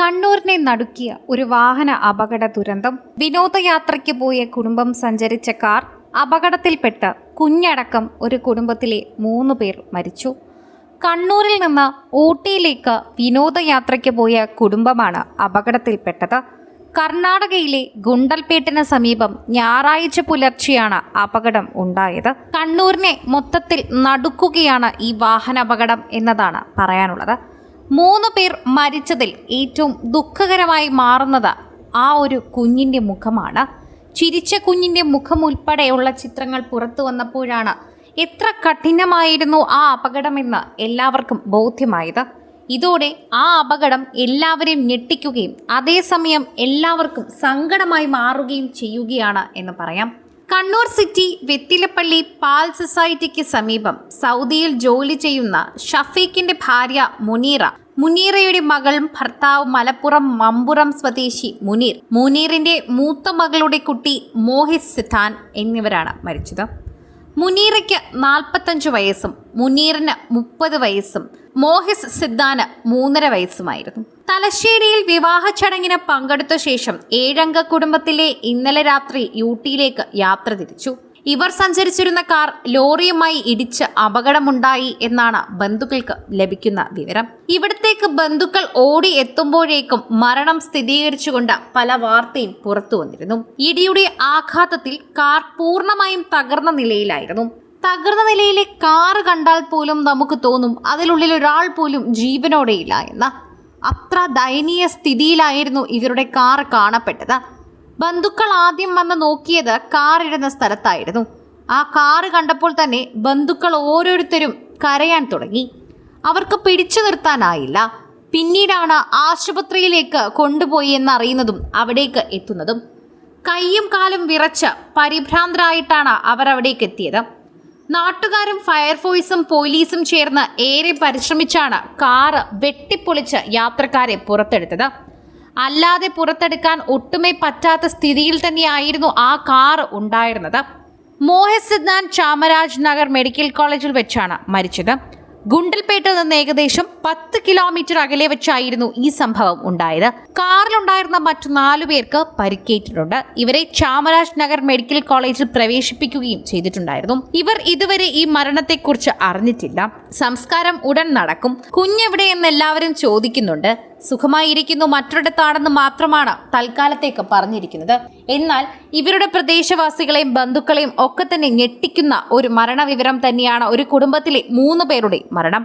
കണ്ണൂരിനെ നടുക്കിയ ഒരു വാഹന അപകട ദുരന്തം. വിനോദയാത്രയ്ക്ക് പോയ കുടുംബം സഞ്ചരിച്ച കാർ അപകടത്തിൽപ്പെട്ട് കുഞ്ഞടക്കം ഒരു കുടുംബത്തിലെ 3 പേർ മരിച്ചു. കണ്ണൂരിൽ നിന്ന് ഊട്ടിയിലേക്ക് വിനോദയാത്രയ്ക്ക് പോയ കുടുംബമാണ് അപകടത്തിൽപ്പെട്ടത്. കർണാടകയിലെ ഗുണ്ടൽപേട്ടിന് സമീപം ഞായറാഴ്ച പുലർച്ചെയാണ് അപകടം ഉണ്ടായത്. കണ്ണൂരിനെ മൊത്തത്തിൽ നടുക്കുകയാണ് ഈ വാഹനാപകടം എന്നതാണ് പറയാനുള്ളത്. 3 പേർ മരിച്ചതിൽ ഏറ്റവും ദുഃഖകരമായി മാറുന്നത് ആ ഒരു കുഞ്ഞിൻ്റെ മുഖമാണ്. ചിരിച്ച കുഞ്ഞിൻ്റെ മുഖം ഉൾപ്പെടെയുള്ള ചിത്രങ്ങൾ പുറത്തു വന്നപ്പോഴാണ് എത്ര കഠിനമായിരുന്നു ആ അപകടമെന്ന് എല്ലാവർക്കും ബോധ്യമായത്. ഇതോടെ ആ അപകടം എല്ലാവരെയും ഞെട്ടിക്കുകയും അതേസമയം എല്ലാവർക്കും സങ്കടമായി മാറുകയും ചെയ്യുകയാണ് എന്ന് പറയാം. കണ്ണൂർ സിറ്റി വെത്തിലപ്പള്ളി പാൽ സൊസൈറ്റിക്ക് സമീപം സൗദിയിൽ ജോലി ചെയ്യുന്ന ഷഫീഖിന്റെ ഭാര്യ മുനീറയുടെ മകളും ഭർത്താവ് മലപ്പുറം മമ്പുറം സ്വദേശി മുനീറിന്റെ മൂത്ത മകളുടെ കുട്ടി മോഹിത് സിദ്ധാൻ എന്നിവരാണ് മരിച്ചത്. മുനീറയ്ക്ക് 45 വയസ്സും മുനീറിന് 30 വയസ്സും മോഹിത് സിദ്ധാന് 3.5 വയസ്സുമായിരുന്നു. തലശ്ശേരിയിൽ വിവാഹ ചടങ്ങിന് പങ്കെടുത്ത ശേഷം 7 അംഗ കുടുംബത്തിലെ ഇന്നലെ രാത്രി ഊട്ടിയിലേക്ക് യാത്ര തിരിച്ചു. ഇവർ സഞ്ചരിച്ചിരുന്ന കാർ ലോറിയുമായി ഇടിച്ച് അപകടമുണ്ടായി എന്നാണ് ബന്ധുക്കൾക്ക് ലഭിക്കുന്ന വിവരം. ഇവിടത്തേക്ക് ബന്ധുക്കൾ ഓടി എത്തുമ്പോഴേക്കും മരണം സ്ഥിരീകരിച്ചുകൊണ്ട് പല വാർത്തയും പുറത്തു വന്നിരുന്നു. ഇടിയുടെ ആഘാതത്തിൽ കാർ പൂർണ്ണമായും തകർന്ന നിലയിലായിരുന്നു. തകർന്ന നിലയിലെ കാറ് കണ്ടാൽ പോലും നമുക്ക് തോന്നും അതിനുള്ളിൽ ഒരാൾ പോലും ജീവനോടെയില്ല എന്ന്. അത്ര ദയനീയ സ്ഥിതിയിലായിരുന്നു ഇവരുടെ കാർ കാണപ്പെട്ടത്. ബന്ധുക്കൾ ആദ്യം വന്ന് നോക്കിയത് കാർ ഇടുന്ന സ്ഥലത്തായിരുന്നു. ആ കാറ് കണ്ടപ്പോൾ തന്നെ ബന്ധുക്കൾ ഓരോരുത്തരും കരയാൻ തുടങ്ങി. അവർക്ക് പിടിച്ചു നിർത്താനായില്ല. പിന്നീടാണ് ആശുപത്രിയിലേക്ക് കൊണ്ടുപോയി എന്നറിയുന്നതും അവിടേക്ക് എത്തുന്നതും. കൈയും കാലും വിറച്ച് പരിഭ്രാന്തരായിട്ടാണ് അവർ അവിടേക്ക് എത്തിയത്. നാട്ടുകാരും ഫയർഫോഴ്സും പോലീസും ചേർന്ന് ഏറെ പരിശ്രമിച്ചാണ് കാറ് വെട്ടിപ്പൊളിച്ച് യാത്രക്കാരെ പുറത്തെടുത്തത്. അല്ലാതെ പുറത്തെടുക്കാൻ ഒട്ടുമേ പറ്റാത്ത സ്ഥിതിയിൽ തന്നെയായിരുന്നു ആ കാർ ഉണ്ടായിരുന്നത്. മോഹിത് സിദ്ധാൻ ചാമരാജ് നഗർ മെഡിക്കൽ കോളേജിൽ വെച്ചാണ് മരിച്ചത്. ഗുണ്ടൽപേട്ടിൽ നിന്ന് ഏകദേശം 10 കിലോമീറ്റർ അകലെ വെച്ചായിരുന്നു ഈ സംഭവം ഉണ്ടായത്. കാറിലുണ്ടായിരുന്ന മറ്റു 4 പേർക്ക് പരിക്കേറ്റിട്ടുണ്ട്. ഇവരെ ചാമരാജ് നഗർ മെഡിക്കൽ കോളേജിൽ പ്രവേശിപ്പിക്കുകയും ചെയ്തിട്ടുണ്ടായിരുന്നു. ഇവർ ഇതുവരെ ഈ മരണത്തെക്കുറിച്ച് അറിഞ്ഞിട്ടില്ല. സംസ്കാരം ഉടൻ നടക്കും. കുഞ്ഞെവിടെ എന്ന് എല്ലാവരും ചോദിക്കുന്നുണ്ട്. സുഖമായിരിക്കുന്നു, മറ്റൊരിടത്താണെന്ന് മാത്രമാണ് തൽക്കാലത്തേക്ക് പറഞ്ഞിരിക്കുന്നത്. എന്നാൽ ഇവരുടെ പ്രദേശവാസികളെയും ബന്ധുക്കളെയും ഒക്കെ തന്നെ ഞെട്ടിക്കുന്ന ഒരു മരണവിവരം തന്നെയാണ് ഒരു കുടുംബത്തിലെ 3 പേരുടെ മരണം.